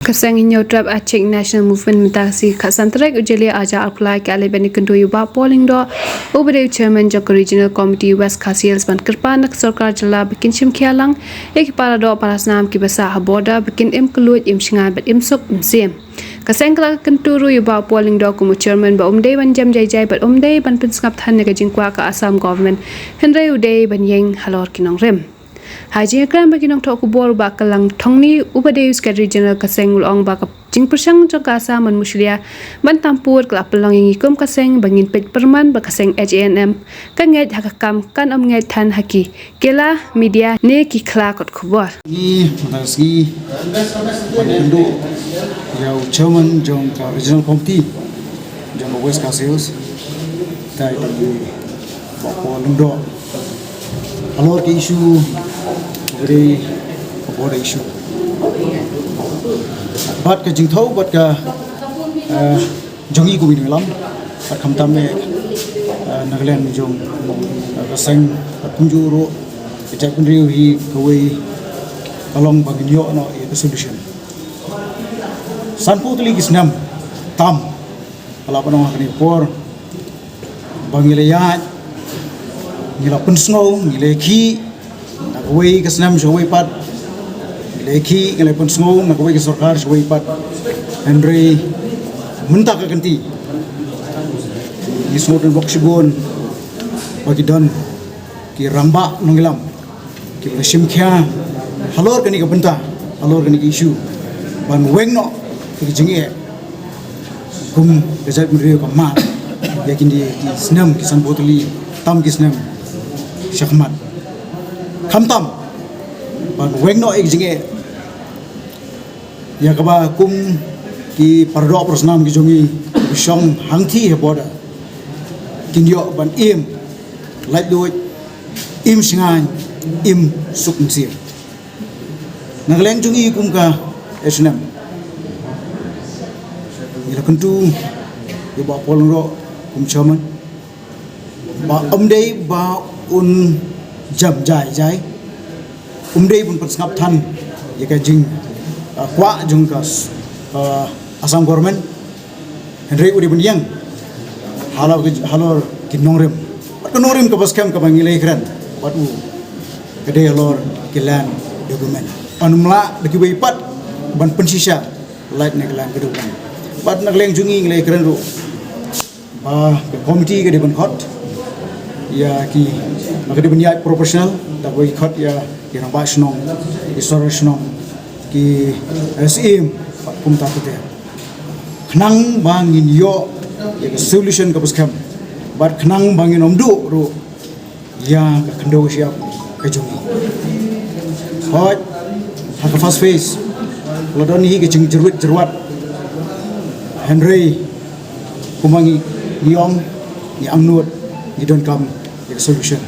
Kasang inyo trap Aceh National Movement mentasi kasantrek ujeli aja apply ke ale bani kendo yuba polling do ubere chairman jok regional committee West Khasiels ban kerpanak sarkar jala bikin shim khialang ek para do parasnam ki basa haboda bikin im keluat im shinga bet im suk im sim kasang kala kenturu yuba polling do kumu chairman ba umdei ban jam jai jai bat umdei ban pinsngap than ne jingkwa ka Assam government henry udei ban yeng halor kinong rem Haji Akram bagi nong tok kubor bakalang thongni upadeus ke regional kaseng ulong baka jing persang jangkasa man muslia ban tampur klap pelong ingi kum kaseng bangin pet perman bakaseng HNM kanget hakakam kan nget than haki kela media ne ki khla kot kubor ni manasi pandu yau chairman jong ka regional committee jong West Khasiels tai di bako lundo alor ke issue very about issue bat ka jingthau bat ka jongi ko bin lam bat khamtam me Nagaland jong ka sang punjuro ita kunriu hi kawai along baginyo no the solution sanputli kisnam tam ala panong hakni por bangilaya ngila pensngau ngile khi nakawai kasnam shawai pat ngile khi ngile pensngau nakawai ke sarkar shawai pat Henry munta ka kanti isnot dan boksibon bagi don ki ramba nongilam ki presim kya halor kani ka benta halor kani issue ban weng no ki jinge kum dejat mrio ka ma yakin di snam kisan botoli tam kisnam syakmat khamtam ban weng no ek jinge ya kaba kum ki pardo prosnam ki jongi bisong hangthi he boda kinyo ban im lait duit im singan im sukm sir Nagaland jongi kum ka esnam ila kuntu yo ba polong ro kum chairman ba omdei ba un jam jai jai umdei pun persngap than ye ka jing kwa jung ka Assam government Henry udi bunyang halor kinongrem kinongrem ka baskam ka bangilai kran patu kede halor kilan document anumla deki weipat ban pensisa light neglan kedukan bat nagleng jungi nglai kran ru ba committee ke depan khot ya ki makade banyai professional da boi khot ya ki ramba snong ki sorosnong ki SM kum ta te khnang bangin yo ya solution ka paskam bat khnang bangin omdu ro ya ka khando siap ka jungi hot ha ka first phase lodon hi ke jing jerwat Henry kumangi niong ni amnut ni don't come the solution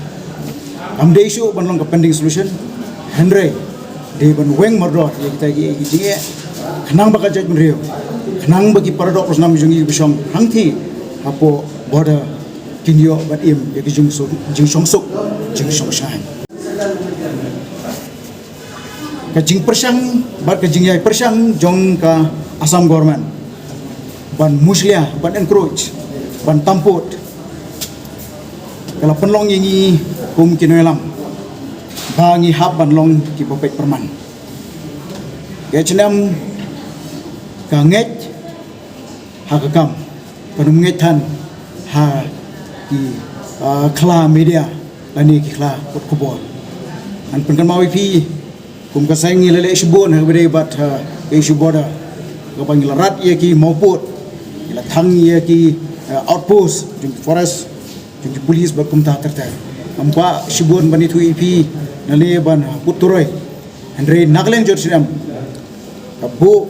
amde issue banlong ka pending solution Henry de ban weng mardor ye kita gi jinge khnang baka jaj mrio khnang bagi parado prosnam jungi bisong hangthi apo border kinyo ban im ye gi jing songsuk jing songshan ka jing persang bat ka jing yai persang jong ka Assam government ban muslia ban encroach ban tamput kalau penlong ini kum kinoelam bangi hab ban long ki popet perman ya chenam kanget hakakam kanum ngetan ha ki kla media lani ki kla kot kubor an penkan mawi pi kum ka saingi lele shibon ha bere bat ke shiboda ka pangil rat ye ki mauput ila thang ye ki outpost jung forest jung police ba kum ta terta ampa shibon bani thu ep nale ban puturoi Henry Nagaland jorsinam kabu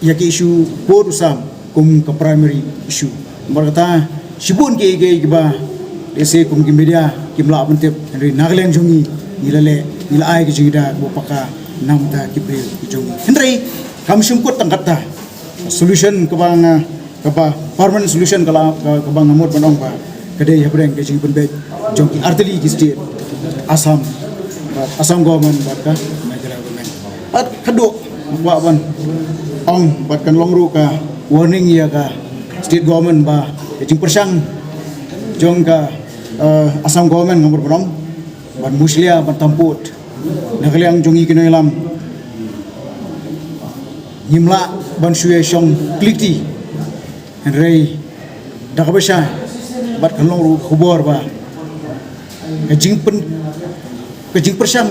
ya ki issue por usam kum ka primary issue markata shibon ke ba ese kum ki media kimla bantep Henry Nagaland jungi nilale nila ai ki jida bo paka namta ki pre ki jungi Henry kam shumkut tangkata solution ka ba permanent solution kala ka bang ngamot panong ba kade ya breng ke jing penbet jong ki arteli ki state Assam government bat ka Meghalaya government at kado wa ban ong bat kan long ru ka warning ya ka state government ba jing persang jong ka Assam government ngamur berong ban muslia ban tamput nakaliang jongi kinoilam nyimla ban suye shong kliti rei dakabasha bat kan long ru khubor ba kajing persang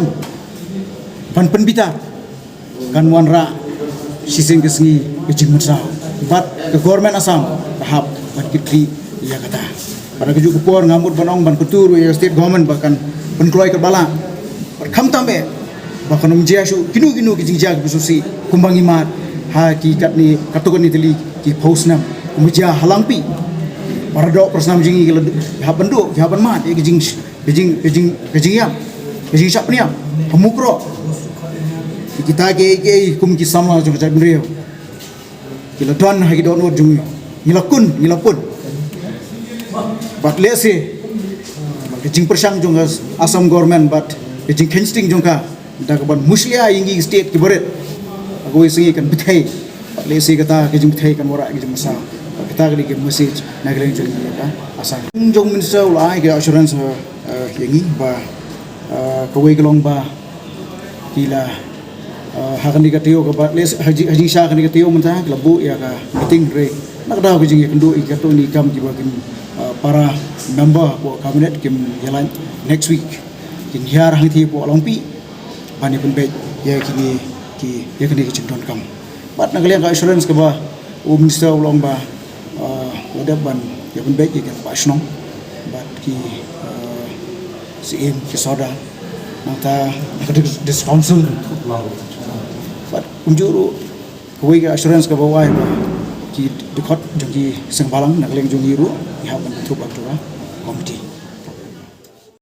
ban penbita kan wanra sising kesengi kajing mensau bat ke government Assam tahap ban kitri ya kata pada keju kupor ngamut banong ban ketur ya state government bahkan penkeluai ke bala kham tambe bahkan umjia su kinu kajing jag bisusi kumbangi mat ha ki kat ni katukan ni teli ki pausnam umjia halangpi para dok persnam jingi ke ha bendu ha ban mat kajing yam kajing sap niam hamukro kita ke kum ki samla jo jab nrio kila don ha ki don od jung ngilapun bat lese kajing persang jong Assam government bat kajing kensting jong ka dakaban muslia ingi state ki boret agoi singi kan bithai bat lese kata kajing bithai kan wara kajing masa kita kali ke message nagleng jong ka Assam jong minister ulai ke assurance yangi ba kawai kelong ba kila hakan dikatio ke ba les haji sha kan dikatio mentah lebu ya ka meeting re nak dah kajing ya kendo ikato ni kam ki bagin para member po kabinet kim jalan next week kin hiar hang thi po longpi pani pun baik ya kini ya kini kicindon kam bat nagliang ka assurance ke ba minister ulong ba wadab ban ya pun baik ya pa snong bat ki CM ki soda mata this council bat unjuru kuwi ka assurance ke ba wai ba ki dekot jong ki sengbalang nagliang jong iru ya ban tu ba komiti